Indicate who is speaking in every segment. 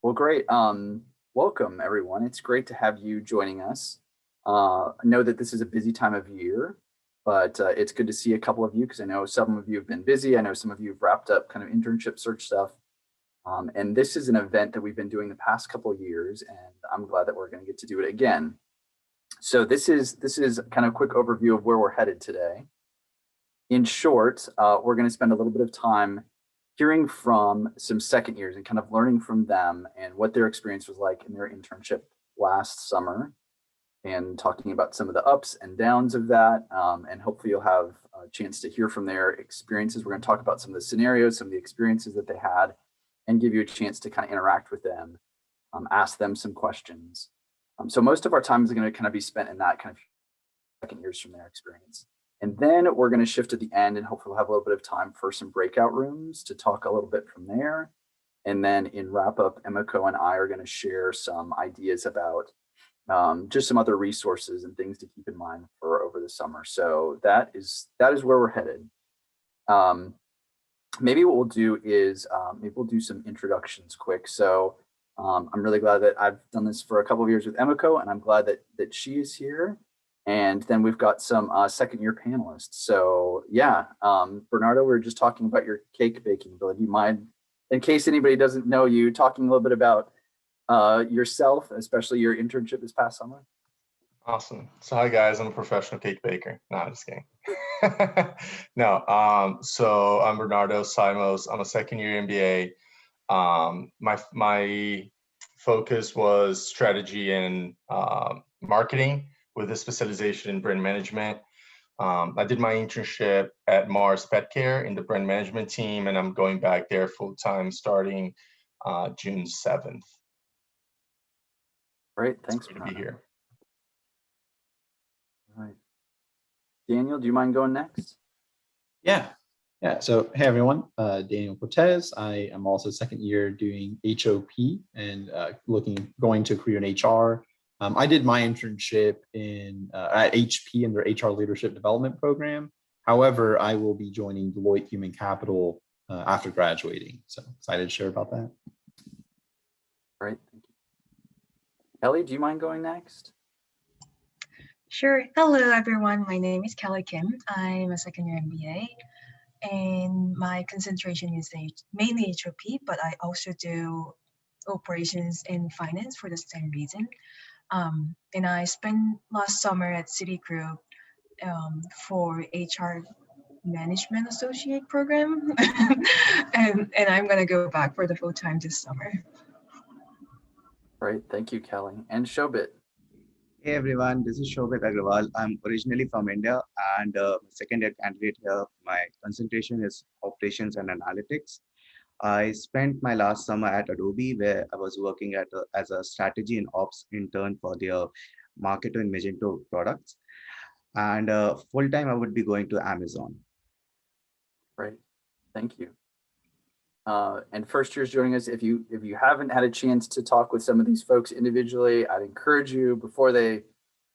Speaker 1: Well, great. Welcome, everyone. It's great to have you joining us. I know that this is a busy time of year, but it's good to see a couple of you because I know some of you have been busy. I know some of you have wrapped up kind of internship search stuff. And this is an event that we've been doing the past couple of years, and I'm glad that we're going to get to do it again. So this is kind of a quick overview of where we're headed today. In short, we're going to spend a little bit of time hearing from some second years and kind of learning from them and what their experience was like in their internship last summer, and talking about some of the ups and downs of that. And hopefully you'll have a chance to hear from their experiences. We're going to talk about some of the scenarios, some of the experiences that they had, and give you a chance to kind of interact with them, ask them some questions. So most of our time is going to kind of be spent in that kind of second years from their experience. And then we're going to shift at the end, and hopefully we'll have a little bit of time for some breakout rooms to talk a little bit from there. And then in wrap up, Emiko and I are going to share some ideas about just some other resources and things to keep in mind for over the summer. So that is where we're headed. Maybe what we'll do is maybe we'll do some introductions quick. So I'm really glad that I've done this for a couple of years with Emiko, and I'm glad that she is here. And then we've got some second year panelists. So yeah, Bernardo, we were just talking about your cake baking ability. Do you mind, in case anybody doesn't know you, talking a little bit about yourself, especially your internship this past summer?
Speaker 2: Awesome. So hi guys, I'm a professional cake baker. No, I'm just kidding. So I'm Bernardo Simos. I'm a second year MBA. My focus was strategy and marketing with a specialization in brand management. I did my internship at Mars Pet Care in the brand management team, and I'm going back there full time starting June 7th.
Speaker 1: Great, thanks
Speaker 2: to be here.
Speaker 1: All right. Daniel, do you mind going next?
Speaker 3: Yeah. So hey everyone, Daniel Cortez. I am also second year doing HOP and going to career in HR. I did my internship at HP in their HR leadership development program. However, I will be joining Deloitte Human Capital after graduating. So excited to share about that.
Speaker 1: Great, thank you. Kelly, do you mind going next?
Speaker 4: Sure. Hello, everyone. My name is Kelly Kim. I'm a second year MBA, and my concentration is mainly HOP, but I also do operations and finance for the same reason. And I spent last summer at Citi Group for HR Management Associate program, and I'm gonna go back for the full time this summer.
Speaker 1: Great, thank you, Kelly. And Shobit.
Speaker 5: Hey everyone, this is Shobit Agrawal. I'm originally from India and second year candidate here. My concentration is operations and analytics. I spent my last summer at Adobe, where I was working as a strategy and ops intern for their Marketo and Magento products. And full time I would be going to Amazon.
Speaker 1: Great, thank you. And first years joining us, if you haven't had a chance to talk with some of these folks individually, I'd encourage you before they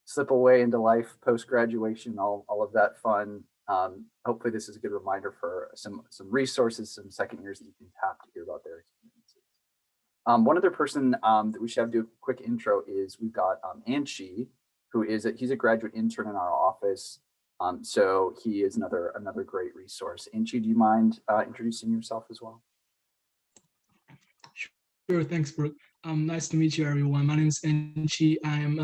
Speaker 1: slip away into life post-graduation, all of that fun. Hopefully this is a good reminder for some resources, some second years that you can tap to hear about their experiences. One other person that we should have do a quick intro is we've got Anshi, who he's a graduate intern in our office. So he is another great resource. Anshi, do you mind introducing yourself as well?
Speaker 6: Sure, thanks, Brooke. Nice to meet you, everyone. My name is Enchi. I am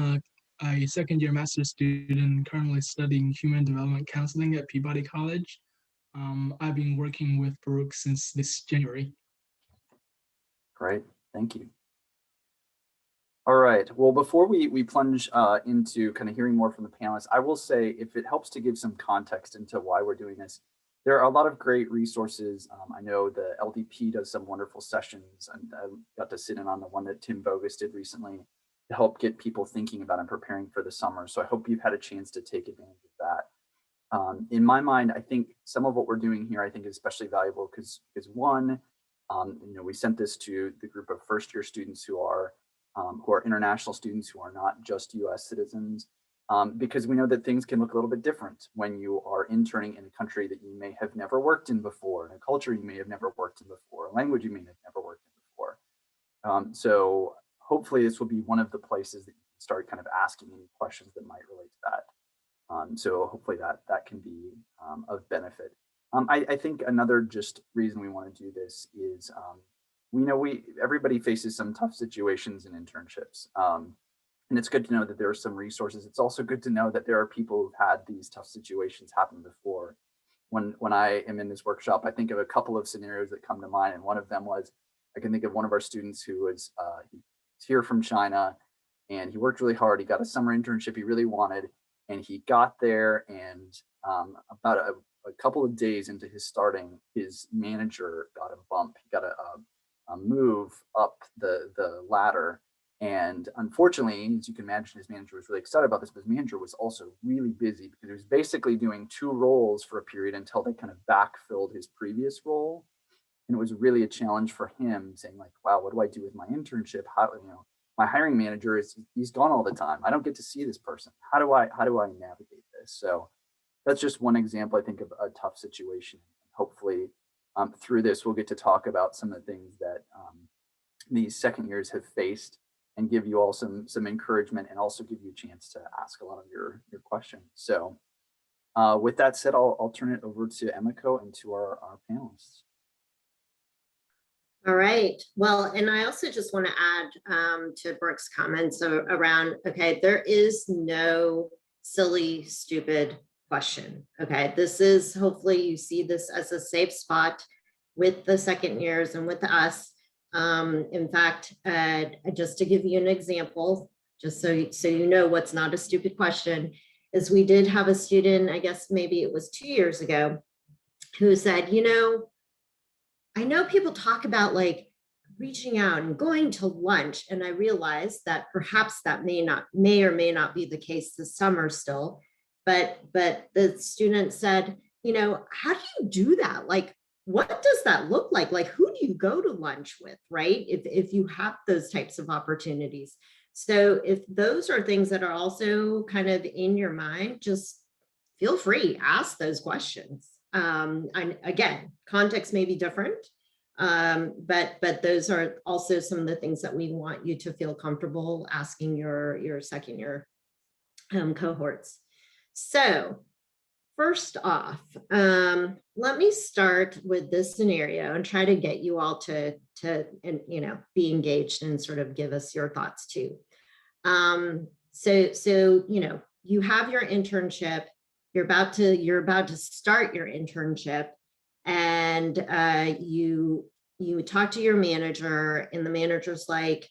Speaker 6: a second year master's student currently studying human development counseling at Peabody College. I've been working with Brooke since this January.
Speaker 1: Great, thank you. All right, well, before we plunge into kind of hearing more from the panelists, I will say, if it helps to give some context into why we're doing this, there are a lot of great resources. I know the LDP does some wonderful sessions, and I got to sit in on the one that Tim Bogus did recently to help get people thinking about and preparing for the summer. So I hope you've had a chance to take advantage of that. In my mind, I think some of what we're doing here, I think is especially valuable because one, we sent this to the group of first year students who are international students who are not just US citizens. Because we know that things can look a little bit different when you are interning in a country that you may have never worked in before, in a culture you may have never worked in before, a language you may have never worked in before. So hopefully this will be one of the places that you can start kind of asking any questions that might relate to that. So hopefully that can be of benefit. I think another just reason we want to do this is we know everybody faces some tough situations in internships. And it's good to know that there are some resources. It's also good to know that there are people who've had these tough situations happen before. When I am in this workshop, I think of a couple of scenarios that come to mind. And one of them was, I can think of one of our students who was he's here from China, and he worked really hard. He got a summer internship he really wanted, and he got there, and about a couple of days into his starting, his manager got a bump. He got a move up the ladder. And unfortunately, as you can imagine, his manager was really excited about this, but his manager was also really busy because he was basically doing 2 roles for a period until they kind of backfilled his previous role. And it was really a challenge for him, saying like, wow, what do I do with my internship? How, my hiring manager he's gone all the time. I don't get to see this person. How do I navigate this? So that's just one example, I think, of a tough situation. Hopefully through this, we'll get to talk about some of the things that these second years have faced and give you all some encouragement, and also give you a chance to ask a lot of your questions. So with that said, I'll turn it over to Emiko and to our panelists.
Speaker 7: All right. Well, and I also just want to add to Brooke's comments around, okay, there is no silly, stupid question. Okay, this is, hopefully you see this as a safe spot with the second years and with us. In fact, just to give you an example, just so you know what's not a stupid question, is we did have a student, I guess maybe it was 2 years ago, who said, I know people talk about like reaching out and going to lunch, and I realized that perhaps that may or may not be the case this summer still, but the student said, how do you do that? Like, what does that look like? Like, who do you go to lunch with, right? If you have those types of opportunities. So if those are things that are also kind of in your mind, just feel free, ask those questions. And again, context may be different, but those are also some of the things that we want you to feel comfortable asking your second year cohorts. So first off, let me start with this scenario and try to get you all to be engaged and sort of give us your thoughts too. So you have your internship. You're about to start your internship, and you talk to your manager, and the manager's like,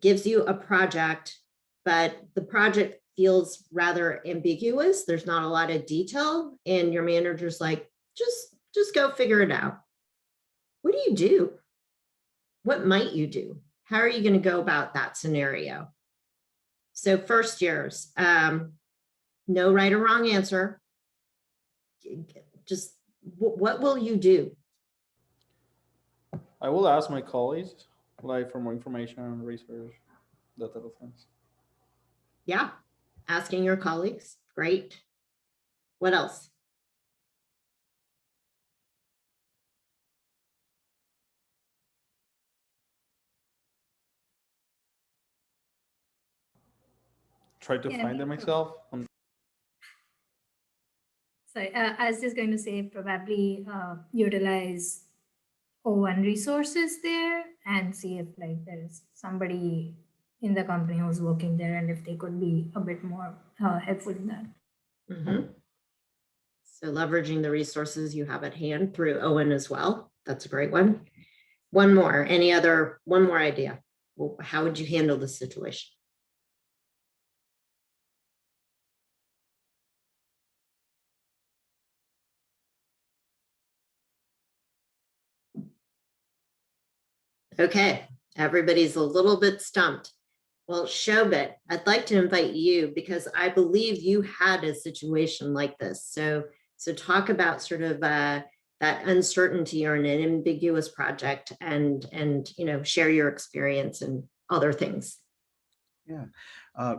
Speaker 7: gives you a project, but the project feels rather ambiguous. There's not a lot of detail, and your manager's like, just go figure it out. What do you do? What might you do? How are you going to go about that scenario? So first years, no right or wrong answer. Just what will you do?
Speaker 8: I will ask my colleagues like for more information on research, that type of things.
Speaker 7: Yeah, asking your colleagues. Great. What else?
Speaker 8: Try to find them myself.
Speaker 9: So I was just going to say probably utilize Owen resources there and see if like there is somebody in the company who's working there and if they could be a bit more helpful in that.
Speaker 7: Mm-hmm. So leveraging the resources you have at hand through Owen as well. That's a great one. One more idea. Well, how would you handle this situation? Okay, everybody's a little bit stumped. Well, Shobit, I'd like to invite you because I believe you had a situation like this. So talk about sort of that uncertainty or an ambiguous project, and share your experience and other things.
Speaker 5: Yeah,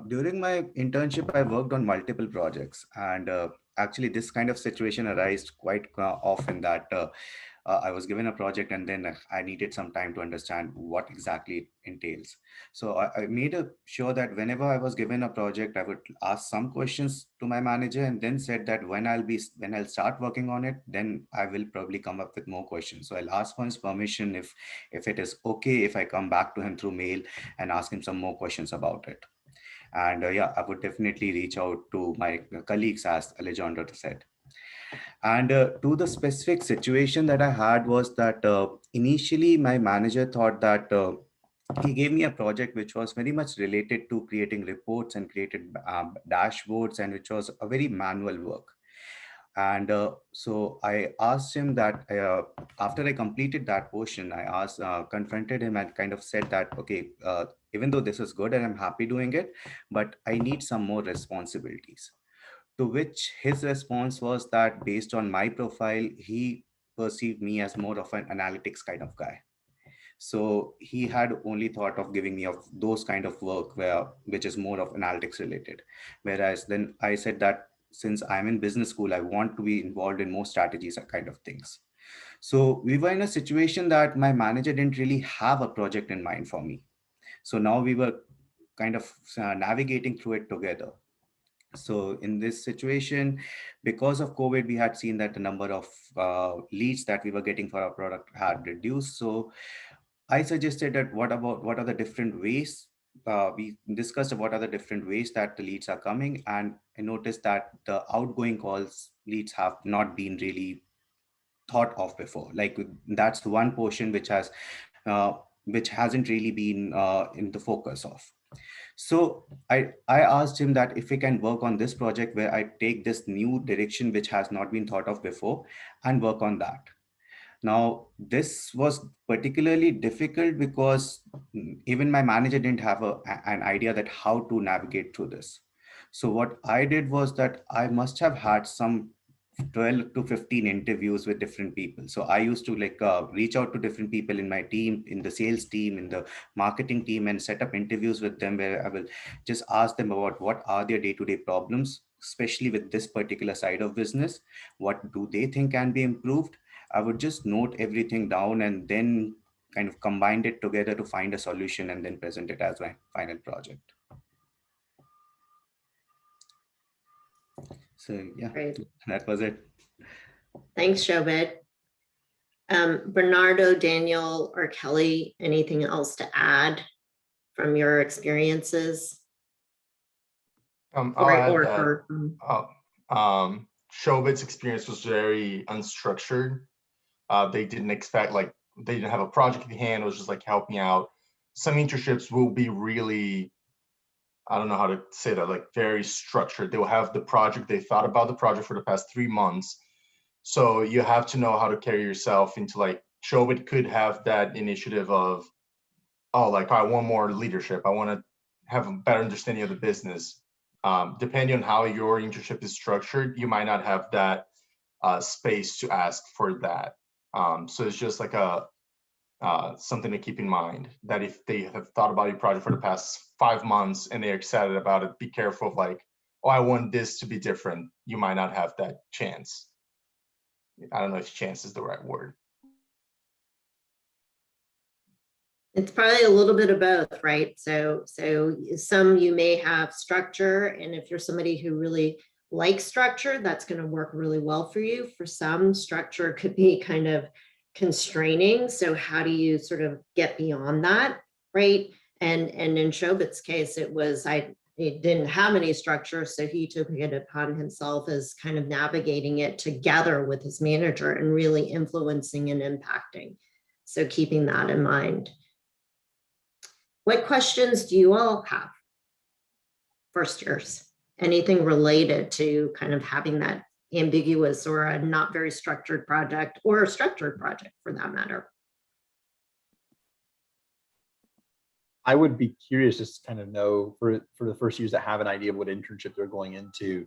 Speaker 5: during my internship, I worked on multiple projects, and actually this kind of situation arises quite often that I was given a project, and then I needed some time to understand what exactly it entails. So I made sure that whenever I was given a project, I would ask some questions to my manager, and then said that when I'll start working on it, then I will probably come up with more questions. So I'll ask for his permission if it is okay if I come back to him through mail and ask him some more questions about it. And yeah, I would definitely reach out to my colleagues, as Alejandro said. And to the specific situation that I had was that initially my manager thought that he gave me a project which was very much related to creating reports and created dashboards, and which was a very manual work. And so I asked him that after I completed that portion, confronted him and kind of said that, okay, even though this is good and I'm happy doing it, but I need some more responsibilities. To which his response was that based on my profile, he perceived me as more of an analytics kind of guy. So he had only thought of giving me of those kind of work which is more of analytics related. Whereas then I said that since I'm in business school, I want to be involved in more strategies and kind of things. So we were in a situation that my manager didn't really have a project in mind for me. So now we were kind of navigating through it together. So in this situation, because of COVID, we had seen that the number of leads that we were getting for our product had reduced. So I suggested that what are the different ways, we discussed what are the different ways that the leads are coming. And I noticed that the outgoing calls leads have not been really thought of before. Like that's one portion which hasn't really been in the focus of. So I asked him that if we can work on this project where I take this new direction which has not been thought of before and work on that. Now, this was particularly difficult because even my manager didn't have an idea that how to navigate through this. So what I did was that I must have had some 12 to 15 interviews with different people. So I used to reach out to different people in my team, in the sales team, in the marketing team, and set up interviews with them where I will just ask them about what are their day-to-day problems, especially with this particular side of business. What do they think can be improved? I would just note everything down and then kind of combine it together to find a solution and then present it as my final project. So yeah,
Speaker 7: Great.
Speaker 5: that was it.
Speaker 7: Thanks, Shobit. Bernardo, Daniel, or Kelly, anything else to add from your experiences?
Speaker 2: I'll add that Shobit's experience was very unstructured. They didn't expect, they didn't have a project at hand. It was just like, help me out. Some internships will be really, I don't know how to say that, like very structured. They will have the project, they thought about the project for the past 3 months. So you have to know how to carry yourself into like, Shobit could have that initiative of, oh, like I want more leadership. I want to have a better understanding of the business. Depending on how your internship is structured, you might not have that space to ask for that. So it's just like something to keep in mind, that if they have thought about your project for the past 5 months and they're excited about it, be careful of like, oh, I want this to be different. You might not have that chance. I don't know if chance is the right word.
Speaker 7: It's probably a little bit of both, right? So some you may have structure, and if you're somebody who really likes structure, that's going to work really well for you. For some, structure could be kind of constraining. So how do you sort of get beyond that, right? And in Shobit's case, it didn't have any structure, so he took it upon himself as kind of navigating it together with his manager and really influencing and impacting. So keeping that in mind. What questions do you all have? First years, anything related to kind of having that ambiguous or a not very structured project, or a structured project for that matter?
Speaker 3: I would be curious just to kind of know for the first years that have an idea of what internship they're going into,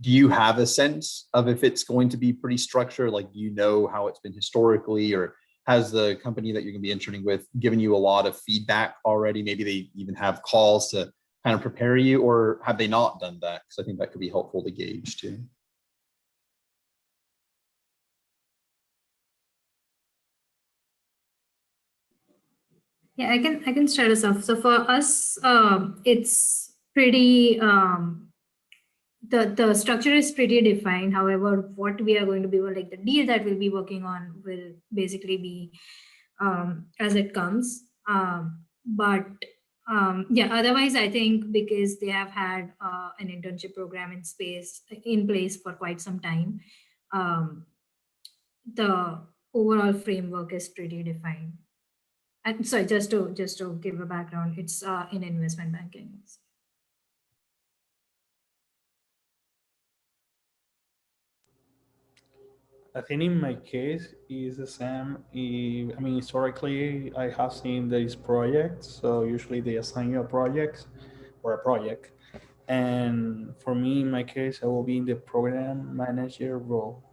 Speaker 3: do you have a sense of if it's going to be pretty structured? Like, do you know how it's been historically, or has the company that you're going to be interning with given you a lot of feedback already? Maybe they even have calls to kind of prepare you, or have they not done that? Because I think that could be helpful to gauge too.
Speaker 9: Yeah, I can start us off. So for us, it's pretty the structure is pretty defined. However, what we are going to be, well, like the deal that we'll be working on will basically be as it comes. But yeah, otherwise, I think because they have had an internship program in place for quite some time, um, the overall framework is pretty defined. And sorry, just to give a background, it's in investment banking.
Speaker 8: I think in my case is the same. I mean, historically, I have seen these projects. So usually they assign you a project or a project. And for me, in my case, I will be in the program manager role.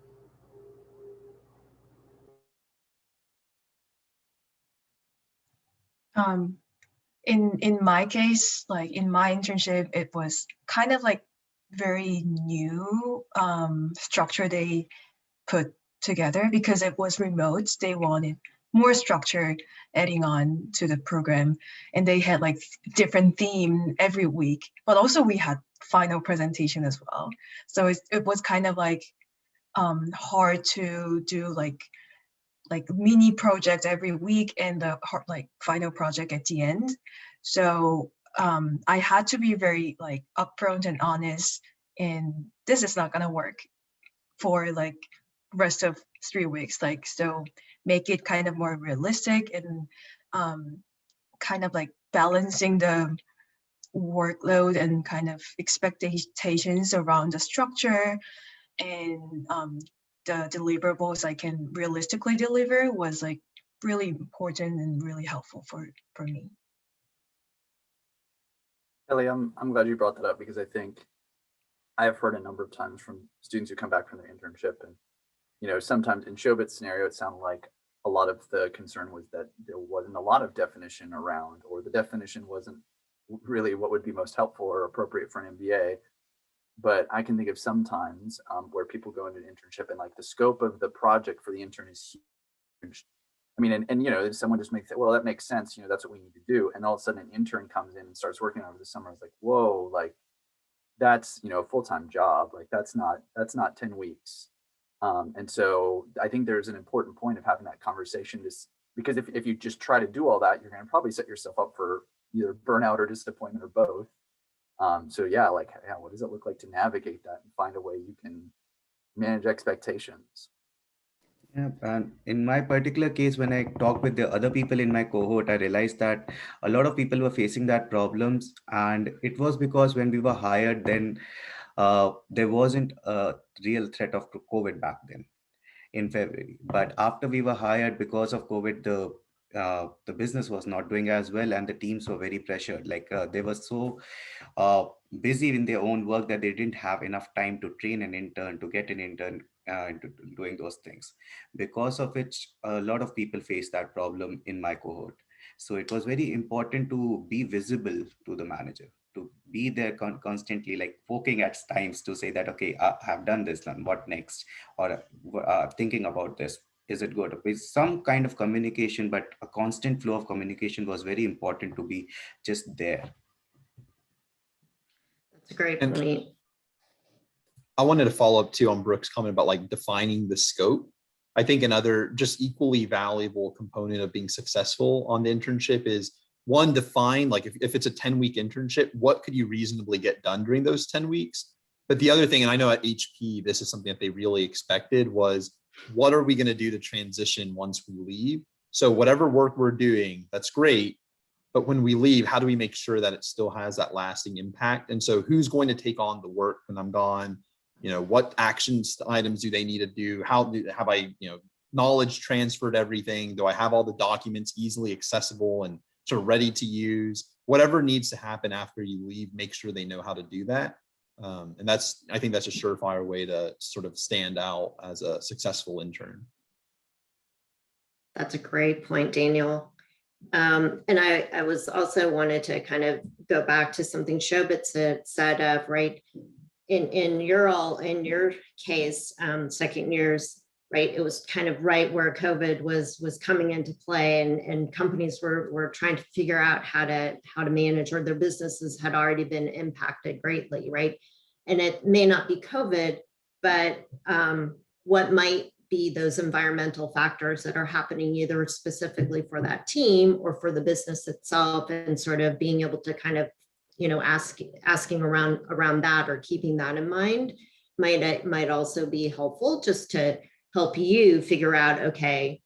Speaker 4: Um, in my case, like in my internship, it was kind of like very new structure they put together because it was remote. They wanted more structure adding on to the program, and they had like different theme every week. But also we had final presentation as well, so it was kind of like hard to do like mini project every week and the like final project at the end. So I had to be very like upfront and honest, and this is not gonna work for like rest of 3 weeks. Like, so make it kind of more realistic and kind of like balancing the workload and kind of expectations around the structure and the deliverables I can realistically deliver was like really important and really helpful for me.
Speaker 1: Kelly, I'm glad you brought that up because I think I have heard a number of times from students who come back from their internship, and sometimes in Shobit's scenario, it sounded like a lot of the concern was that there wasn't a lot of definition around, or the definition wasn't really what would be most helpful or appropriate for an MBA. But I can think of sometimes where people go into an internship and like the scope of the project for the intern is huge. I mean, and if someone just makes it, well, that makes sense, that's what we need to do. And all of a sudden an intern comes in and starts working over the summer. It's like, whoa, like that's, a full-time job. Like that's not 10 weeks. And so I think there's an important point of having that conversation, just because if you just try to do all that, you're going to probably set yourself up for either burnout or disappointment or both. So yeah, like, yeah, what does it look like to navigate that and find a way you can manage expectations?
Speaker 5: Yeah, and in my particular case, when I talked with the other people in my cohort, I realized that a lot of people were facing that problems, and it was because when we were hired, then there wasn't a real threat of COVID back then in February. But after we were hired, because of COVID, the business was not doing as well, and the teams were very pressured. Like they were so uh, busy in their own work that they didn't have enough time to train an intern, to get an intern into doing those things. Because of which, a lot of people face that problem in my cohort. So it was very important to be visible to the manager, to be there constantly, like poking at times to say that, okay, I have done this, and what next? Or thinking about this. Is it good? With some kind of communication, but a constant flow of communication was very important to be just there.
Speaker 7: That's a great
Speaker 3: And
Speaker 7: point.
Speaker 3: I wanted to follow up too on Brooke's comment about like defining the scope. I think another just equally valuable component of being successful on the internship is one, define like if it's a 10-week internship, what could you reasonably get done during those 10 weeks? But the other thing, and I know at HP, this is something that they really expected, was what are we going to do to transition once we leave? So whatever work we're doing, that's great. But when we leave, how do we make sure that it still has that lasting impact? And so who's going to take on the work when I'm gone? What actions items do they need to do? Have I, knowledge transferred everything? Do I have all the documents easily accessible and sort of ready to use? Whatever needs to happen after you leave, make sure they know how to do that. And I think that's a surefire way to sort of stand out as a successful intern.
Speaker 7: That's a great point, Daniel. And I was also wanted to kind of go back to something Shobit said of right in your case, second years right? It was kind of right where COVID was coming into play, and companies were trying to figure out how to manage, or their businesses had already been impacted greatly, right? And it may not be COVID, but what might be those environmental factors that are happening either specifically for that team or for the business itself, and sort of being able to kind of, asking around that, or keeping that in mind might also be helpful, just to help you figure out, okay,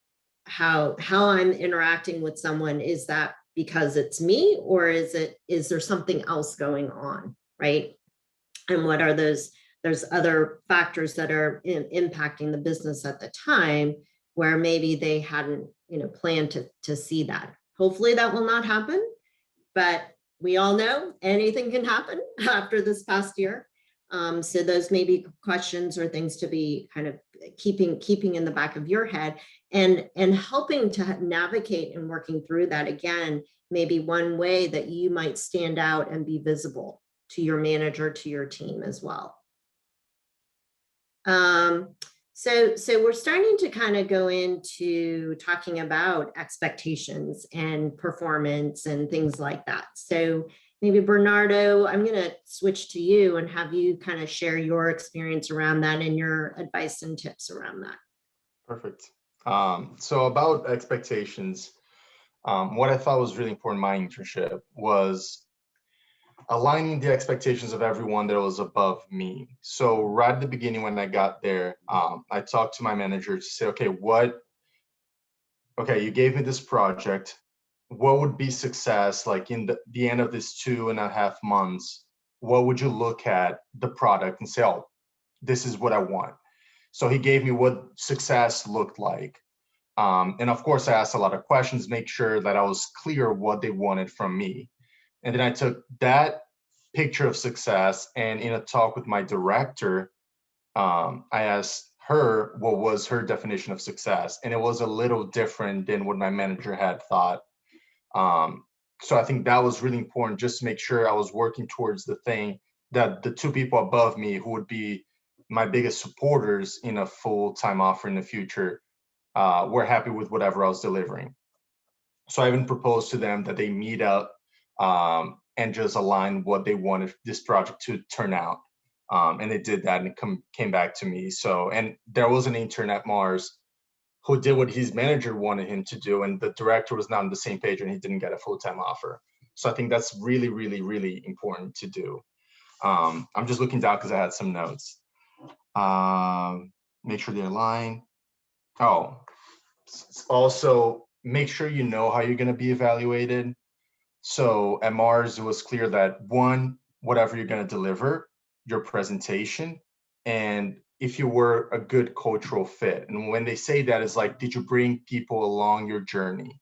Speaker 7: how I'm interacting with someone, is that because it's me, or is there something else going on, right? And what are there's other factors that are impacting the business at the time, where maybe they hadn't, planned to see that. Hopefully that will not happen, but we all know anything can happen after this past year. So those may be questions or things to be kind of keeping in the back of your head, and helping to navigate and working through that. Again, maybe one way that you might stand out and be visible to your manager, to your team as well. So we're starting to kind of go into talking about expectations and performance and things like that. So maybe Bernardo, I'm going to switch to you and have you kind of share your experience around that and your advice and tips around that.
Speaker 2: Perfect. So about expectations, what I thought was really important in my internship was aligning the expectations of everyone that was above me. So right at the beginning, when I got there, I talked to my manager to say, okay, you gave me this project. What would be success like in the end of this 2.5 months? What would you look at the product and say, oh, this is what I want? So he gave me what success looked like. And of course, I asked a lot of questions, make sure that I was clear what they wanted from me. And then I took that picture of success, and in a talk with my director, I asked her what was her definition of success. And it was a little different than what my manager had thought. So I think that was really important, just to make sure I was working towards the thing that the two people above me, who would be my biggest supporters in a full-time offer in the future, were happy with whatever I was delivering. So I even proposed to them that they meet up and just align what they wanted this project to turn out. And they did that, and it came back to me. So, and there was an intern at Mars who did what his manager wanted him to do, and the director was not on the same page, and he didn't get a full-time offer. So I think that's really, really, really important to do. I'm just looking down because I had some notes. Make sure they're aligned. Oh, also make sure you know how you're going to be evaluated. So at Mars, it was clear that one, whatever you're going to deliver, your presentation, and if you were a good cultural fit. And when they say that, it's like, did you bring people along your journey?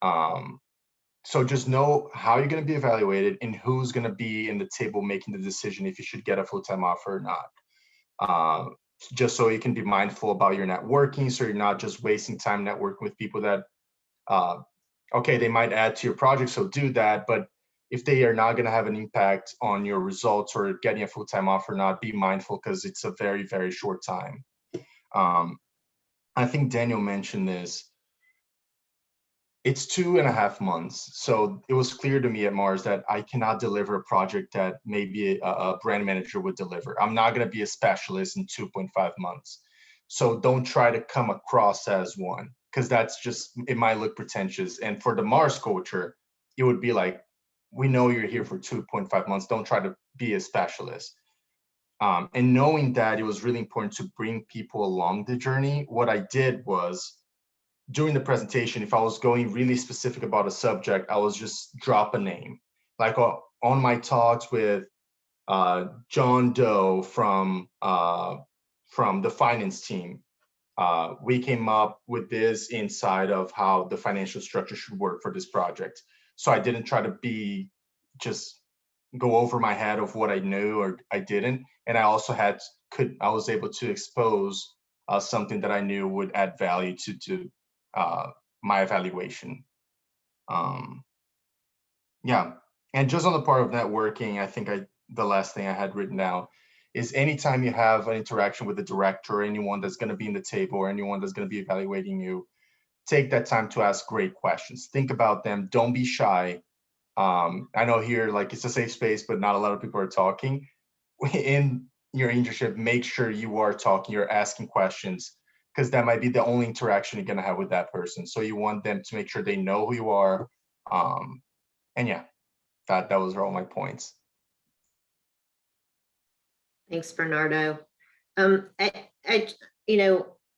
Speaker 2: So just know how you're going to be evaluated and who's going to be in the table making the decision if you should get a full-time offer or not. Just so you can be mindful about your networking, so you're not just wasting time networking with people that, okay, they might add to your project, so do that, but if they are not going to have an impact on your results or getting a full-time offer or not, be mindful, because it's a very, very short time. I think Daniel mentioned this. It's 2.5 months. So it was clear to me at Mars that I cannot deliver a project that maybe a brand manager would deliver. I'm not going to be a specialist in 2.5 months. So don't try to come across as one, because that's just, it might look pretentious. And for the Mars culture, it would be like, we know you're here for 2.5 months. Don't try to be a specialist. And knowing that, it was really important to bring people along the journey. What I did was, during the presentation, if I was going really specific about a subject, I was just drop a name. Like on my talks with John Doe from the finance team, we came up with this insight of how the financial structure should work for this project. So I didn't try to be just go over my head of what I knew or I didn't. And I also I was able to expose something that I knew would add value to my evaluation. Yeah, and just on the part of networking, I think the last thing I had written down is anytime you have an interaction with the director or anyone that's going to be in the table or anyone that's going to be evaluating you, take that time to ask great questions. Think about them. Don't be shy. I know here, like, it's a safe space, but not a lot of people are talking. In your internship, make sure you are talking, you're asking questions, because that might be the only interaction you're going to have with that person. So you want them to make sure they know who you are. And yeah, that was all my points.
Speaker 7: Thanks, Bernardo.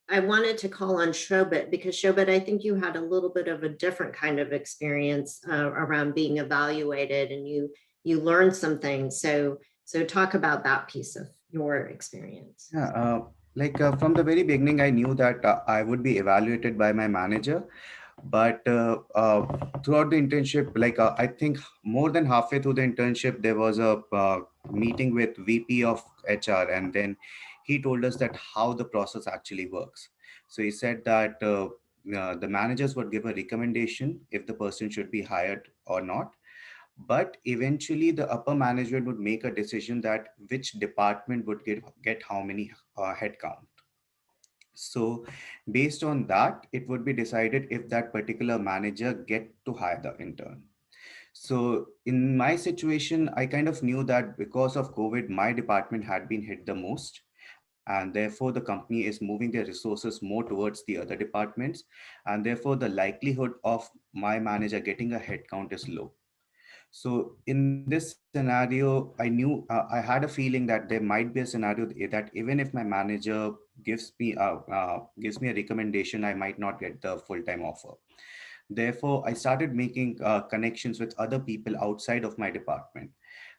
Speaker 7: I wanted to call on Shobit because Shobit, I think you had a little bit of a different kind of experience around being evaluated, and you learned some things. So talk about that piece of your experience.
Speaker 5: Yeah, from the very beginning, I knew that I would be evaluated by my manager. But throughout the internship, I think more than halfway through the internship, there was a meeting with VP of HR, and then he told us that how the process actually works. So he said that the managers would give a recommendation if the person should be hired or not. But eventually, the upper management would make a decision that which department would get how many headcount. So based on that, it would be decided if that particular manager get to hire the intern. So in my situation, I kind of knew that because of COVID, my department had been hit the most. And therefore, the company is moving their resources more towards the other departments. And therefore, the likelihood of my manager getting a headcount is low. So in this scenario, I had a feeling that there might be a scenario that even if my manager gives me a recommendation, I might not get the full-time offer. Therefore, I started making connections with other people outside of my department.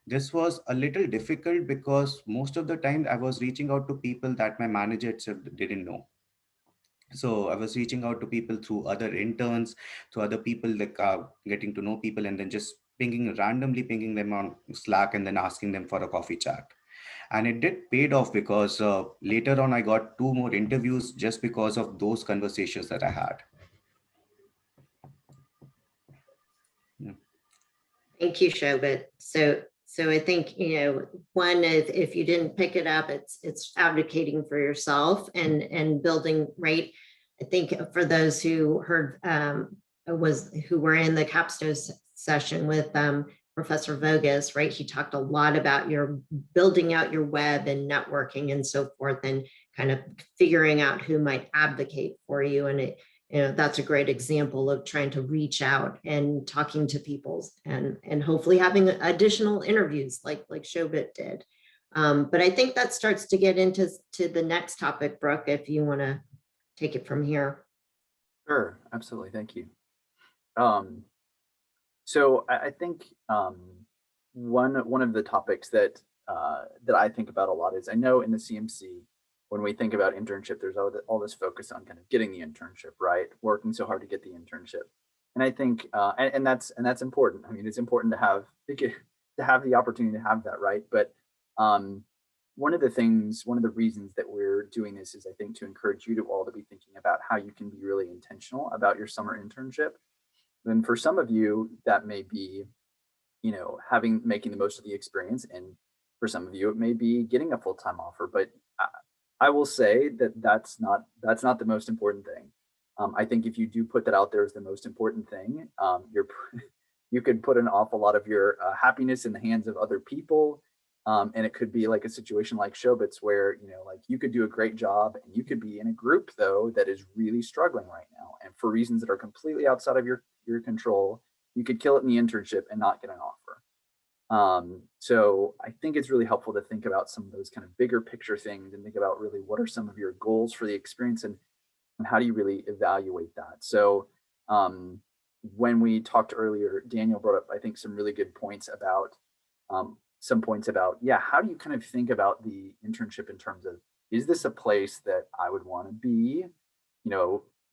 Speaker 5: This was a little difficult because most of the time I was reaching out to people that my manager itself didn't know. So I was reaching out to people through other interns, to other people, getting to know people, and then just randomly pinging them on Slack and then asking them for a coffee chat. And it did paid off because later on I got 2 more interviews just because of those conversations that I had. Yeah.
Speaker 7: Thank you, Shobit. So I think, one, if you didn't pick it up, it's advocating for yourself and building, right? I think for those who heard, who were in the capstone session with Professor Vogus, right? He talked a lot about your building out your web and networking and so forth, and kind of figuring out who might advocate for you. And that's a great example of trying to reach out and talking to people and hopefully having additional interviews like Shobit did. But I think that starts to get into the next topic, Brooke, if you want to take it from here.
Speaker 1: Sure, absolutely. Thank you. So I think one of the topics that I think about a lot is, I know in the CMC, when we think about internship, there's all this focus on kind of getting the internship, right? Working so hard to get the internship. And I think, and that's important. I mean, it's important to have the opportunity to have that, right? But one of the reasons that we're doing this is, I think, to encourage you to all to be thinking about how you can be really intentional about your summer internship. And for some of you, that may be, making the most of the experience. And for some of you, it may be getting a full-time offer. But I will say that that's not the most important thing. I think if you do put that out there as the most important thing, you could put an awful lot of your happiness in the hands of other people. And it could be like a situation like Shobit's where, like, you could do a great job and you could be in a group, though, that is really struggling right now. And for reasons that are completely outside of your control, you could kill it in the internship and not get an offer. So I think it's really helpful to think about some of those kind of bigger picture things and think about really what are some of your goals for the experience, and how do you really evaluate that. So when we talked earlier, Daniel brought up, I think, some really good points about how do you kind of think about the internship in terms of, is this a place that I would want to be,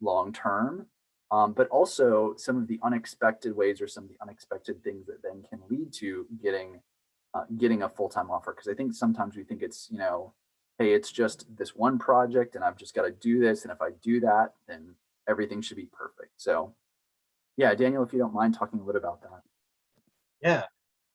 Speaker 1: long term? But also some of the unexpected ways, or some of the unexpected things that then can lead to getting a full-time offer. Because I think sometimes we think it's, hey, it's just this one project and I've just got to do this. And if I do that, then everything should be perfect. So yeah, Daniel, if you don't mind talking a little about that.
Speaker 10: Yeah.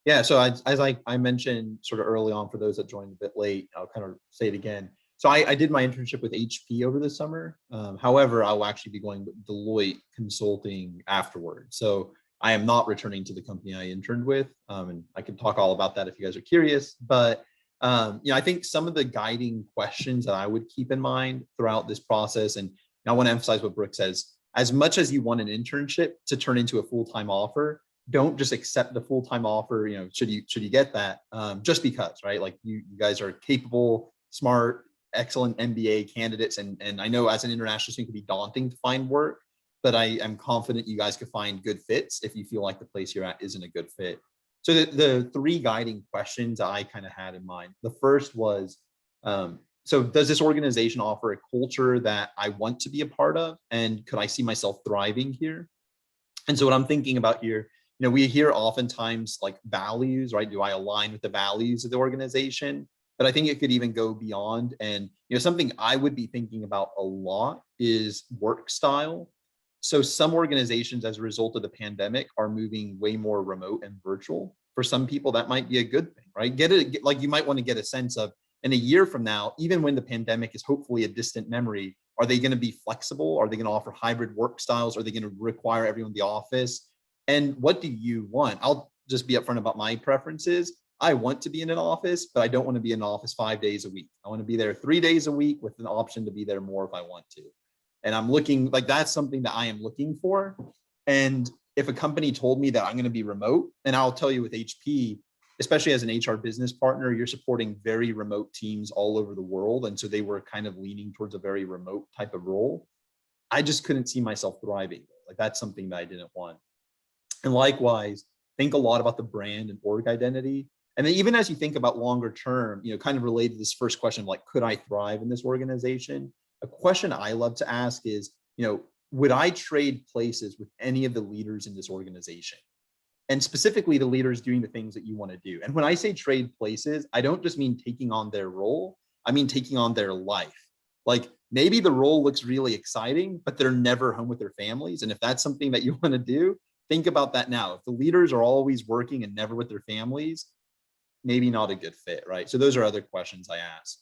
Speaker 3: Yeah, so as I mentioned sort of early on, for those that joined a bit late, I'll kind of say it again. So I did my internship with HP over the summer. However, I will actually be going with Deloitte Consulting afterward. So I am not returning to the company I interned with. And I can talk all about that if you guys are curious. But I think some of the guiding questions that I would keep in mind throughout this process, and I want to emphasize what Brooke says, as much as you want an internship to turn into a full-time offer, don't just accept the full-time offer, should you get that, just because, right? Like you guys are capable, smart, excellent MBA candidates. And I know as an international student, it can be daunting to find work, but I am confident you guys could find good fits if you feel like the place you're at isn't a good fit. So the three guiding questions I kind of had in mind. The first was, so does this organization offer a culture that I want to be a part of? And could I see myself thriving here? And so what I'm thinking about here, we hear oftentimes like values, right? Do I align with the values of the organization? But I think it could even go beyond. And something I would be thinking about a lot is work style. So some organizations, as a result of the pandemic, are moving way more remote and virtual. For some people, that might be a good thing, right? Like you might want to get a sense of, in a year from now, even when the pandemic is hopefully a distant memory, are they going to be flexible? Are they going to offer hybrid work styles? Are they going to require everyone in the office? And what do you want? I'll just be upfront about my preferences. I want to be in an office, but I don't want to be in an office 5 days a week. I want to be there 3 days a week with an option to be there more if I want to. And I'm looking, like, that's something that I am looking for. And if a company told me that I'm going to be remote, and I'll tell you with HP, especially as an HR business partner, you're supporting very remote teams all over the world. And so they were kind of leaning towards a very remote type of role. I just couldn't see myself thriving. Like, that's something that I didn't want. And likewise, think a lot about the brand and org identity. And then even as you think about longer term, kind of related to this first question, like, could I thrive in this organization? A question I love to ask is, would I trade places with any of the leaders in this organization? And specifically the leaders doing the things that you want to do. And when I say trade places, I don't just mean taking on their role. I mean taking on their life. Like, maybe the role looks really exciting, but they're never home with their families. And if that's something that you want to do, think about that now. If the leaders are always working and never with their families, maybe not a good fit, right? So those are other questions I ask.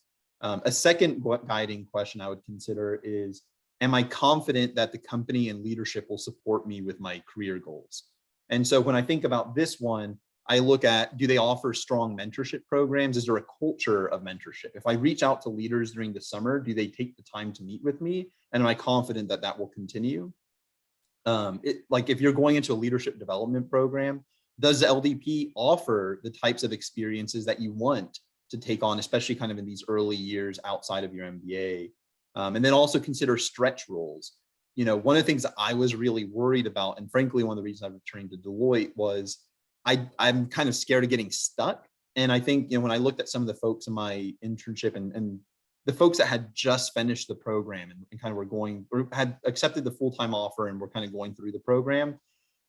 Speaker 3: A second guiding question I would consider is, am I confident that the company and leadership will support me with my career goals? And so when I think about this one, I look at, do they offer strong mentorship programs? Is there a culture of mentorship? If I reach out to leaders during the summer, do they take the time to meet with me? And am I confident that that will continue? Like, if you're going into a leadership development program, does the LDP offer the types of experiences that you want to take on, especially kind of in these early years outside of your MBA? And then also consider stretch roles. One of the things that I was really worried about, and frankly, one of the reasons I'm returning to Deloitte, was I'm kind of scared of getting stuck. And I think, when I looked at some of the folks in my internship and the folks that had just finished the program and kind of had accepted the full-time offer and were kind of going through the program,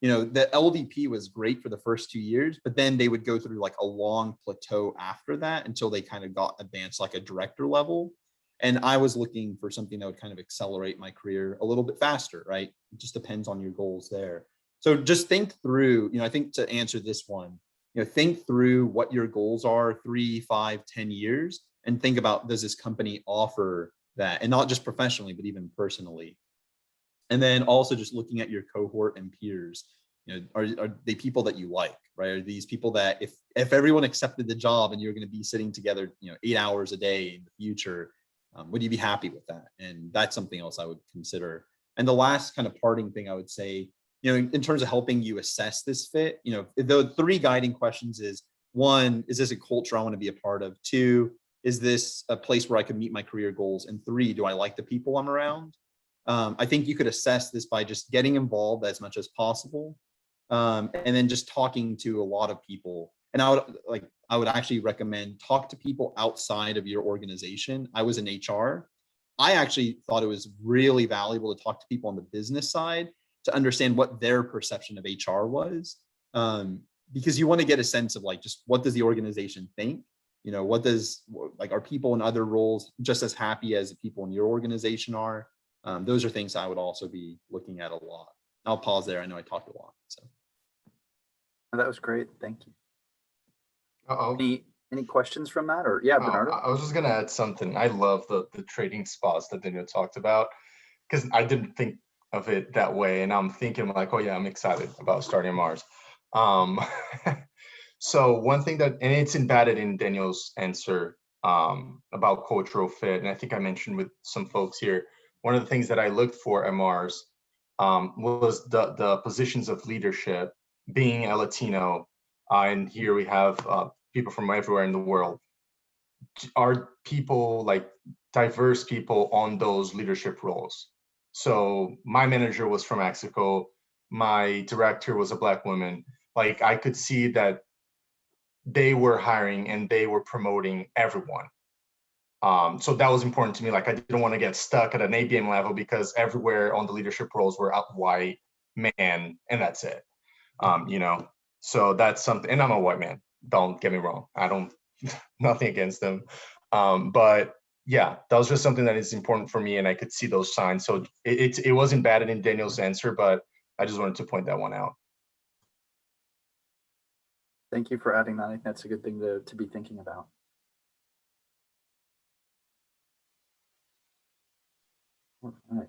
Speaker 3: the LDP was great for the first 2 years, but then they would go through like a long plateau after that until they kind of got advanced like a director level. And I was looking for something that would kind of accelerate my career a little bit faster, right? It just depends on your goals there. So just think through, I think to answer this one, think through what your goals are 3, 5, 10 years, and think about, does this company offer that? And not just professionally, but even personally. And then also just looking at your cohort and peers, are they people that you like, right? Are these people that if everyone accepted the job and you're going to be sitting together, 8 hours a day in the future, would you be happy with that? And that's something else I would consider. And the last kind of parting thing I would say, in terms of helping you assess this fit, the 3 guiding questions is, 1, is this a culture I want to be a part of? 2, is this a place where I can meet my career goals? And 3, do I like the people I'm around? I think you could assess this by just getting involved as much as possible. And then just talking to a lot of people. And I would actually recommend talk to people outside of your organization. I was in HR. I actually thought it was really valuable to talk to people on the business side to understand what their perception of HR was. Because you want to get a sense of like, just what does the organization think? Are people in other roles just as happy as the people in your organization are? Those are things I would also be looking at a lot. I'll pause there. I know I talked a lot. So
Speaker 1: that was great. Thank you.
Speaker 2: Uh-oh.
Speaker 1: Any questions from that? Or yeah,
Speaker 2: Oh,
Speaker 1: Bernardo?
Speaker 2: I was just gonna add something. I love the trading spots that Daniel talked about, because I didn't think of it that way, and I'm thinking like, oh yeah, I'm excited about starting Mars. Um, so one thing that, and it's embedded in Daniel's answer about cultural fit, and I think I mentioned with some folks here, one of the things that I looked for at Mars was the positions of leadership, being a Latino, and here we have people from everywhere in the world. Are people like diverse people on those leadership roles? So my manager was from Mexico. My director was a Black woman. Like I could see that they were hiring and they were promoting everyone. So that was important to me. Like I didn't want to get stuck at an ABM level because everywhere on the leadership roles were up white man, and that's it. You know, so that's something. And I'm a white man. Don't get me wrong. I don't nothing against them. But yeah, that was just something that is important for me, and I could see those signs. So it wasn't bad in Daniel's answer, but I just wanted to point that one out.
Speaker 1: Thank you for adding that. I think that's a good thing to be thinking about. All right.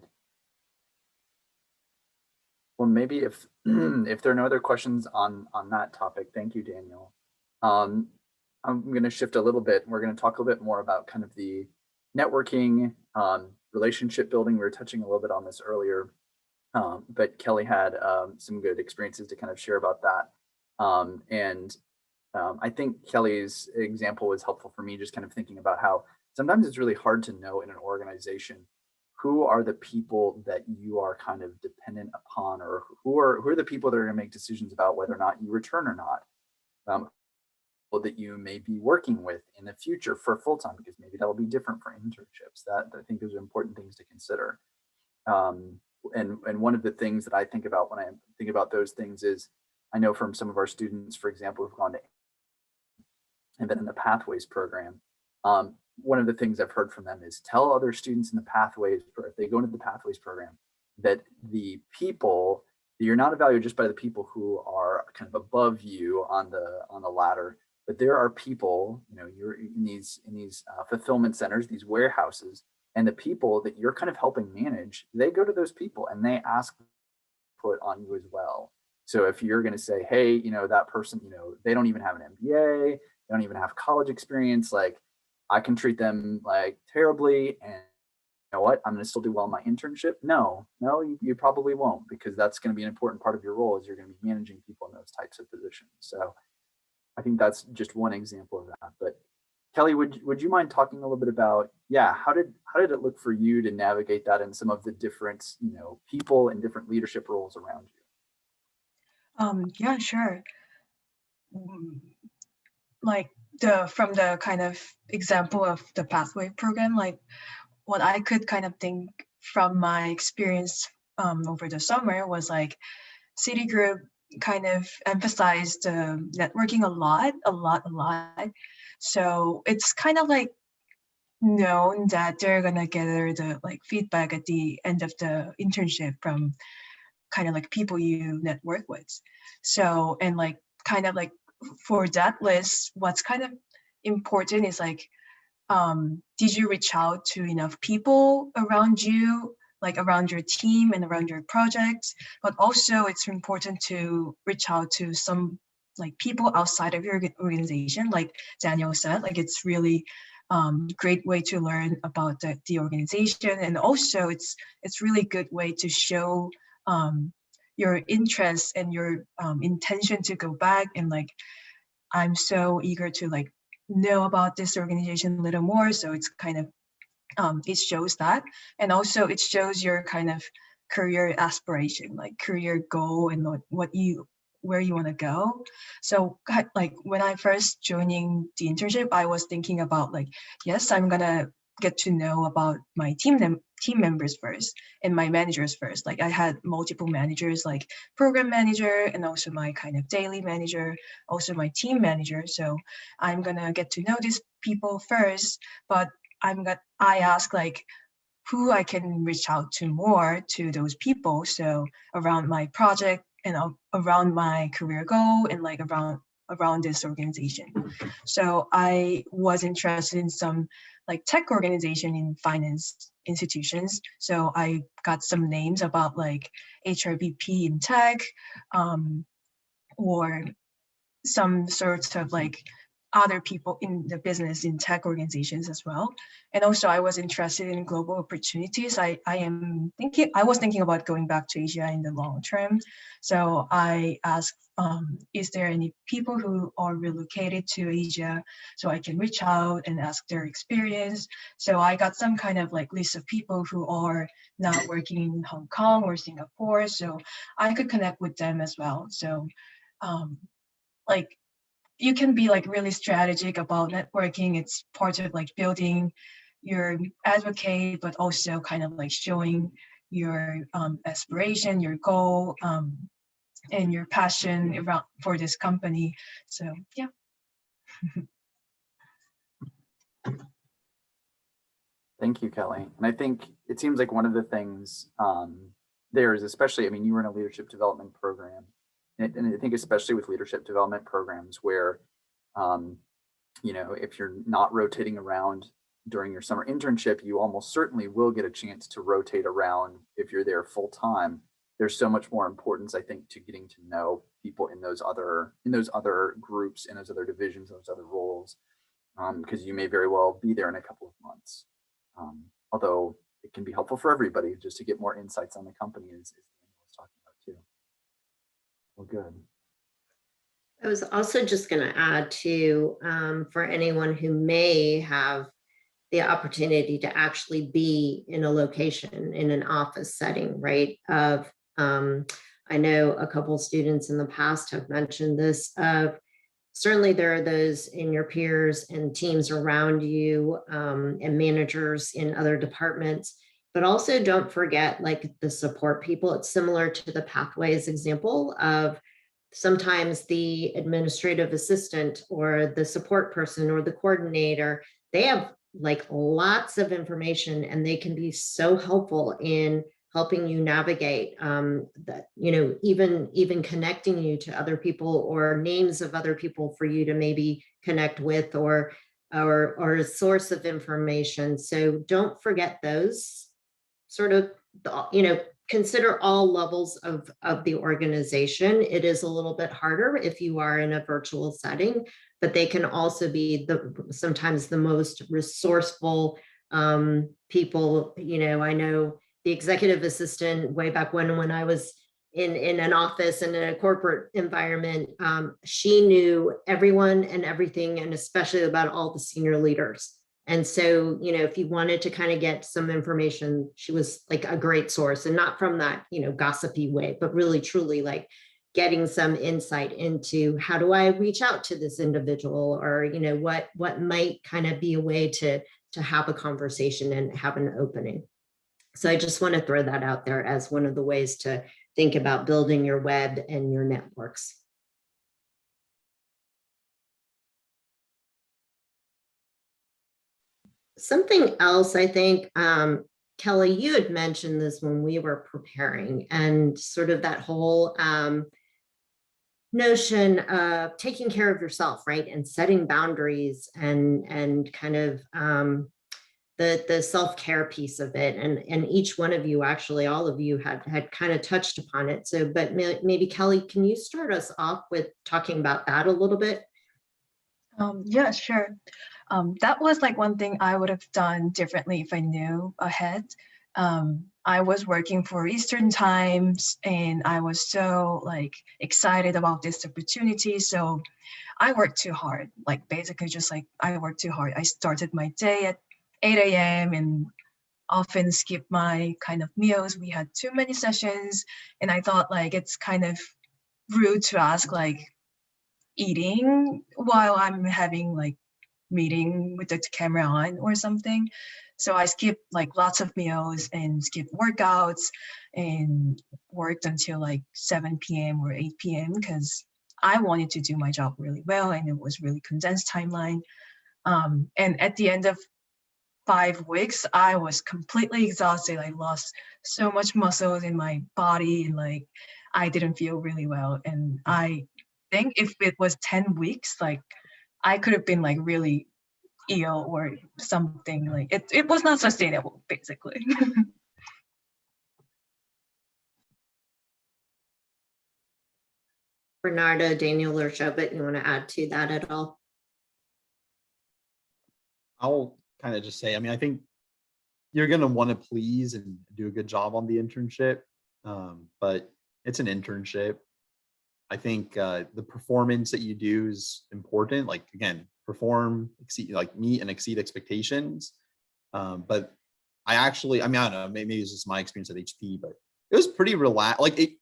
Speaker 1: Well, maybe if if there are no other questions on that topic, thank you, Daniel. I'm going to shift a little bit. We're going to talk a little bit more about kind of the networking, relationship building. We were touching a little bit on this earlier, but Kelly had some good experiences to kind of share about that. I think Kelly's example was helpful for me, just kind of thinking about how sometimes it's really hard to know in an organization who are the people that you are kind of dependent upon, or who are the people that are going to make decisions about whether or not you return or not. That you may be working with in the future for full-time, because maybe that will be different for internships. That I think those are important things to consider. And one of the things that I think about when I think about those things is, I know from some of our students, for example, who've gone to and been in the Pathways program, one of the things I've heard from them is tell other students in the Pathways, or if they go into the Pathways program, that the people, you're not evaluated just by the people who are kind of above you on the ladder, but there are people, you know, you're in these fulfillment centers, these warehouses, and the people that you're kind of helping manage, they go to those people and they ask put on you as well. So if you're going to say, hey, you know, that person, you know, they don't even have an MBA, they don't even have college experience, like I can treat them like terribly, and you know what, I'm going to still do well in my internship. No, you probably won't, because that's going to be an important part of your role, is you're going to be managing people in those types of positions. So I think that's just one example of that. But Kelly, would you mind talking a little bit about, yeah, how did it look for you to navigate that and some of the different, you know, people and different leadership roles around you?
Speaker 4: Yeah, sure. Like from the kind of example of the Pathway program, like what I could kind of think from my experience over the summer was like Citigroup kind of emphasized networking a lot. So it's kind of like known that they're gonna gather the like feedback at the end of the internship from kind of like people you network with. So, and like kind of like for that list, what's kind of important is like, did you reach out to enough people around you, like around your team and around your projects? But also it's important to reach out to some like people outside of your organization. Like Daniel said, like it's really great way to learn about the organization. And also it's really good way to show your interest and your intention to go back, and like I'm so eager to like know about this organization a little more. So it's kind of it shows that, and also it shows your kind of career aspiration, like career goal, and where you want to go. So like when I first joining the internship, I was thinking about like, yes, I'm gonna get to know about my team members first and my managers first. Like I had multiple managers, like program manager and also my kind of daily manager, also my team manager. So I'm gonna get to know these people first, but I ask like who I can reach out to more to those people. So around my project and around my career goal and like around around this organization. So I was interested in some like tech organization in finance institutions. So I got some names about like HRBP in tech, or some sorts of like other people in the business in tech organizations as well. And also I was interested in global opportunities. I was thinking about going back to Asia in the long term. So I asked, is there any people who are relocated to Asia so I can reach out and ask their experience? So I got some kind of like list of people who are now working in Hong Kong or Singapore. So I could connect with them as well. So like you can be like really strategic about networking. It's part of like building your advocate, but also kind of like showing your aspiration, your goal, and your passion around for this company. So yeah.
Speaker 1: Thank you, Kelly. And I think it seems like one of the things there is, especially, I mean, you were in a leadership development program, and I think especially with leadership development programs where, you know, if you're not rotating around during your summer internship, you almost certainly will get a chance to rotate around if you're there full time. There's so much more importance, I think, to getting to know people in those other groups, in those other divisions, those other roles, because you may very well be there in a couple of months. Although it can be helpful for everybody just to get more insights on the company, as Daniel was talking about too. Well, good.
Speaker 7: I was also just going to add to, for anyone who may have the opportunity to actually be in a location, in an office setting, right? I know a couple of students in the past have mentioned this. Certainly there are those in your peers and teams around you, and managers in other departments, but also don't forget like the support people. It's similar to the pathways example of sometimes the administrative assistant or the support person or the coordinator, they have like lots of information and they can be so helpful in helping you navigate that, you know, even connecting you to other people or names of other people for you to maybe connect with, or a source of information. So don't forget those sort of, you know, consider all levels of the organization. It is a little bit harder if you are in a virtual setting, but they can also be sometimes the most resourceful people. You know, I know the executive assistant way back when I was in an office and in a corporate environment, she knew everyone and everything, and especially about all the senior leaders. And so, you know, if you wanted to kind of get some information, she was like a great source, and not from that, you know, gossipy way, but really truly like getting some insight into how do I reach out to this individual, or, you know, what might kind of be a way to have a conversation and have an opening. So I just want to throw that out there as one of the ways to think about building your web and your networks. Something else, I think, Kelly, you had mentioned this when we were preparing, and sort of that whole notion of taking care of yourself, right? And setting boundaries and kind of the self-care piece of it. And each one of you, actually, all of you had kind of touched upon it. So, but maybe Kelly, can you start us off with talking about that a little bit?
Speaker 4: Yeah, sure. That was like one thing I would have done differently if I knew ahead. I was working for Eastern times and I was so like excited about this opportunity. So I worked too hard, like basically just like I worked too hard. I started my day at 8 a.m. and often skip my kind of meals. We had too many sessions and I thought like it's kind of rude to ask like eating while I'm having like meeting with the camera on or something. So I skipped like lots of meals and skipped workouts and worked until like 7 p.m. or 8 p.m. because I wanted to do my job really well and it was really condensed timeline. And at the end of 5 weeks, I was completely exhausted. I lost so much muscle in my body and like I didn't feel really well. And I think if it was 10 weeks, like I could have been like really ill or something. Like it was not sustainable, basically.
Speaker 7: Bernardo, Daniel, or Shobit, you want to add to that at all?
Speaker 3: I'll kind of just say, I mean, I think you're going to want to please and do a good job on the internship, but it's an internship. I think the performance that you do is important. Like, again, perform, exceed, like meet and exceed expectations. But I mean, I don't know, maybe it's just my experience at HP, but it was pretty relaxed. Like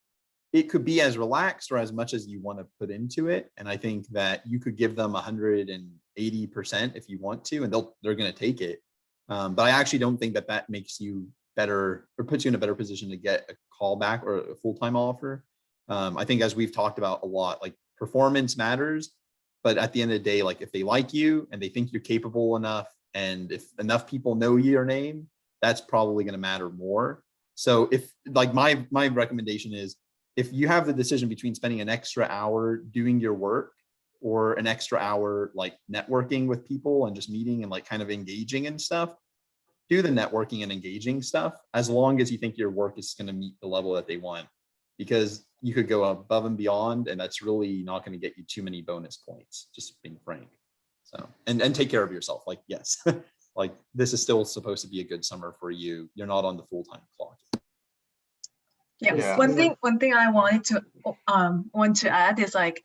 Speaker 3: it could be as relaxed or as much as you want to put into it. And I think that you could give them 180% if you want to, and they're going to take it. But I actually don't think that makes you better or puts you in a better position to get a call back or a full-time offer. I think, as we've talked about a lot, like performance matters, but at the end of the day, like if they like you and they think you're capable enough, and if enough people know your name, that's probably going to matter more. So if like my recommendation is, if you have the decision between spending an extra hour doing your work or an extra hour like networking with people and just meeting and like kind of engaging and stuff, do the networking and engaging stuff as long as you think your work is going to meet the level that they want, because you could go above and beyond, and that's really not going to get you too many bonus points, just being frank. So, and take care of yourself. Like, yes, like this is still supposed to be a good summer for you. You're not on the full-time clock.
Speaker 4: Yeah. One thing I wanted to want to add is like,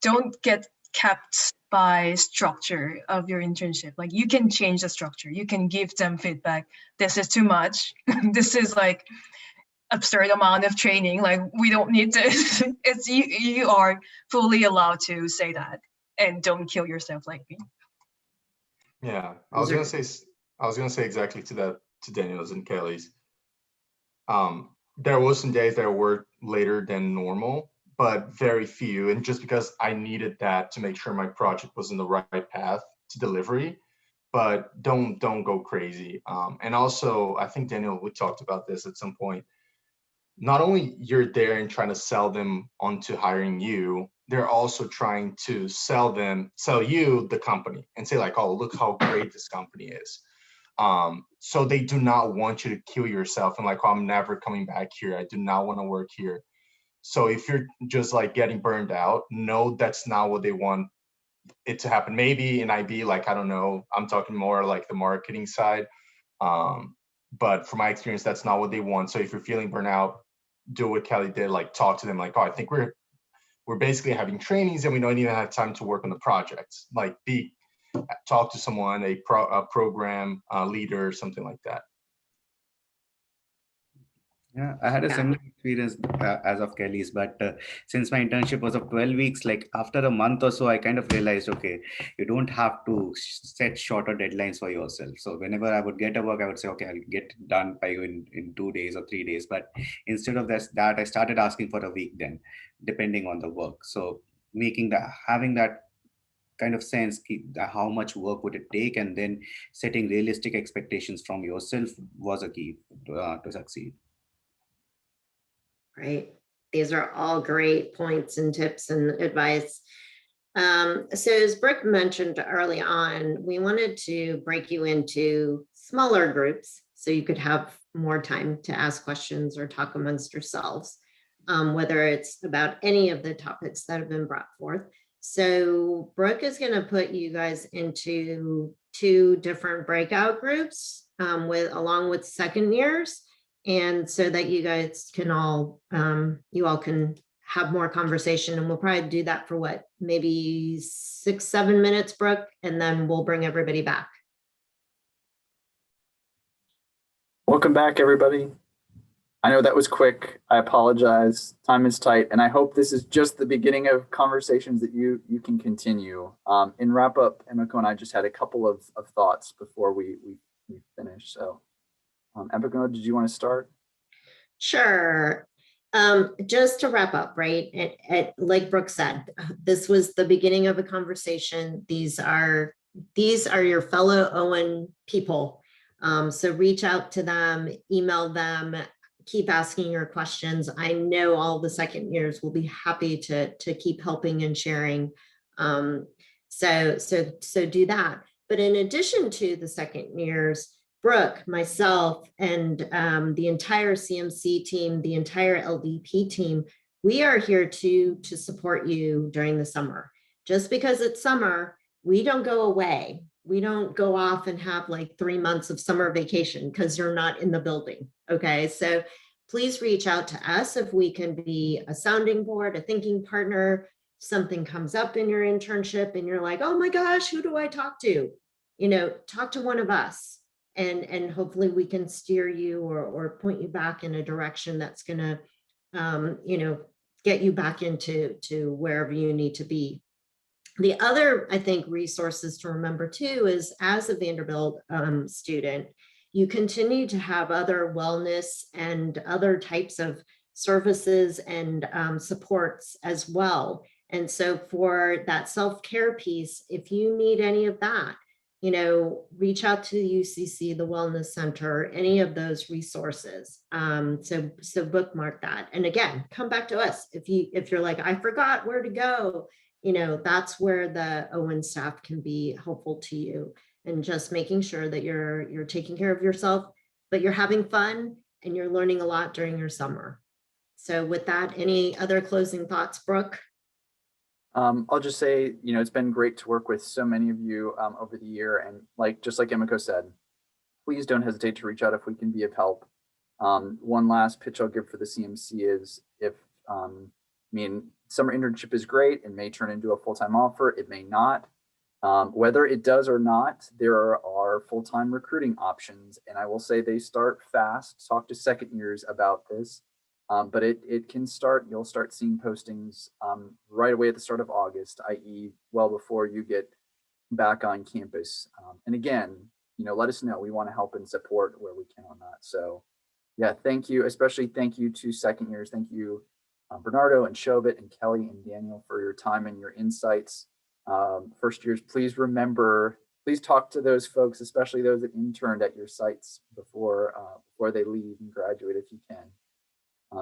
Speaker 4: don't get kept by structure of your internship. Like you can change the structure. You can give them feedback. This is too much. This is like absurd amount of training. Like we don't need this. It's you are fully allowed to say that, and don't kill yourself like me.
Speaker 2: Yeah, I was gonna say exactly to that, to Daniel's and Kelly's. There was some days that I worked later than normal, but very few. And just because I needed that to make sure my project was in the right path to delivery, but don't go crazy. And also, I think Daniel, we talked about this at some point. Not only you're there and trying to sell them onto hiring you, they're also trying to sell you the company and say like, oh, look how great this company is. So they do not want you to kill yourself and like, oh, I'm never coming back here. I do not want to work here. So if you're just like getting burned out, no, that's not what they want it to happen. Maybe in IB, like, I don't know, I'm talking more like the marketing side. But from my experience, that's not what they want. So if you're feeling burnout, do what Kelly did, like talk to them like, oh, I think we're basically having trainings and we don't even have time to work on the projects. Like talk to someone, a program leader, something like that.
Speaker 5: Yeah, I had a similar experience as of Kelly's, but since my internship was of 12 weeks, like after a month or so, I kind of realized, okay, you don't have to set shorter deadlines for yourself. So whenever I would get a work, I would say, okay, I'll get done by you in 2 days or 3 days. But instead of that, I started asking for a week then, depending on the work. So having that kind of sense, how much work would it take, and then setting realistic expectations from yourself was a key to succeed.
Speaker 7: Right. These are all great points and tips and advice. So as Brooke mentioned early on, we wanted to break you into smaller groups so you could have more time to ask questions or talk amongst yourselves, whether it's about any of the topics that have been brought forth. So Brooke is going to put you guys into 2 different breakout groups along with second years. And so that you guys can all, you all can have more conversation, and we'll probably do that for what, maybe 6-7 minutes, Brooke, and then we'll bring everybody back.
Speaker 1: Welcome back, everybody. I know that was quick. I apologize. Time is tight, and I hope this is just the beginning of conversations that you can continue. In wrap up, Emiko and I just had a couple of thoughts before we finish. So, Emiko, did you want to start?
Speaker 7: Sure. Just to wrap up, right? Like Brooke said, this was the beginning of a conversation. These are your fellow Owen people. So reach out to them, email them, keep asking your questions. I know all the second years will be happy to keep helping and sharing. So do that. But in addition to the second years, Brooke, myself, and the entire CMC team, the entire LDP team, we are here to support you during the summer. Just because it's summer, we don't go away. We don't go off and have like 3 months of summer vacation because you're not in the building. Okay, so please reach out to us if we can be a sounding board, a thinking partner. Something comes up in your internship and you're like, oh my gosh, who do I talk to? You know, talk to one of us, and hopefully we can steer you or point you back in a direction that's going to, you know, get you back into wherever you need to be. The other, I think, resources to remember too is as a Vanderbilt student, you continue to have other wellness and other types of services and supports as well. And so for that self-care piece, if you need any of that, you know, reach out to UCC, the Wellness Center, any of those resources. So bookmark that. And again, come back to us if you're like, I forgot where to go. You know, that's where the Owen staff can be helpful to you, and just making sure that you're taking care of yourself, but you're having fun and you're learning a lot during your summer. So with that, any other closing thoughts, Brooke?
Speaker 1: I'll just say, you know, it's been great to work with so many of you over the year. And just like Emiko said, please don't hesitate to reach out if we can be of help. One last pitch I'll give for the CMC is I mean, summer internship is great. It may turn into a full-time offer. It may not. Whether it does or not, there are full-time recruiting options. And I will say they start fast. Talk to second years about this. But it can start, you'll start seeing postings right away at the start of August, i.e. well before you get back on campus. And again, you know, let us know. We want to help and support where we can on that. So yeah, thank you. Especially thank you to second years. Thank you, Bernardo and Shobit and Kelly and Daniel for your time and your insights. First years, please remember, please talk to those folks, especially those that interned at your sites before they leave and graduate if you can.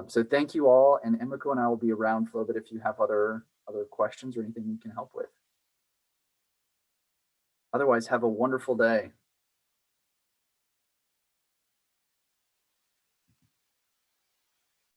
Speaker 1: So thank you all, and Emiko and I will be around for a little bit if you have other questions or anything we can help with. Otherwise, have a wonderful day.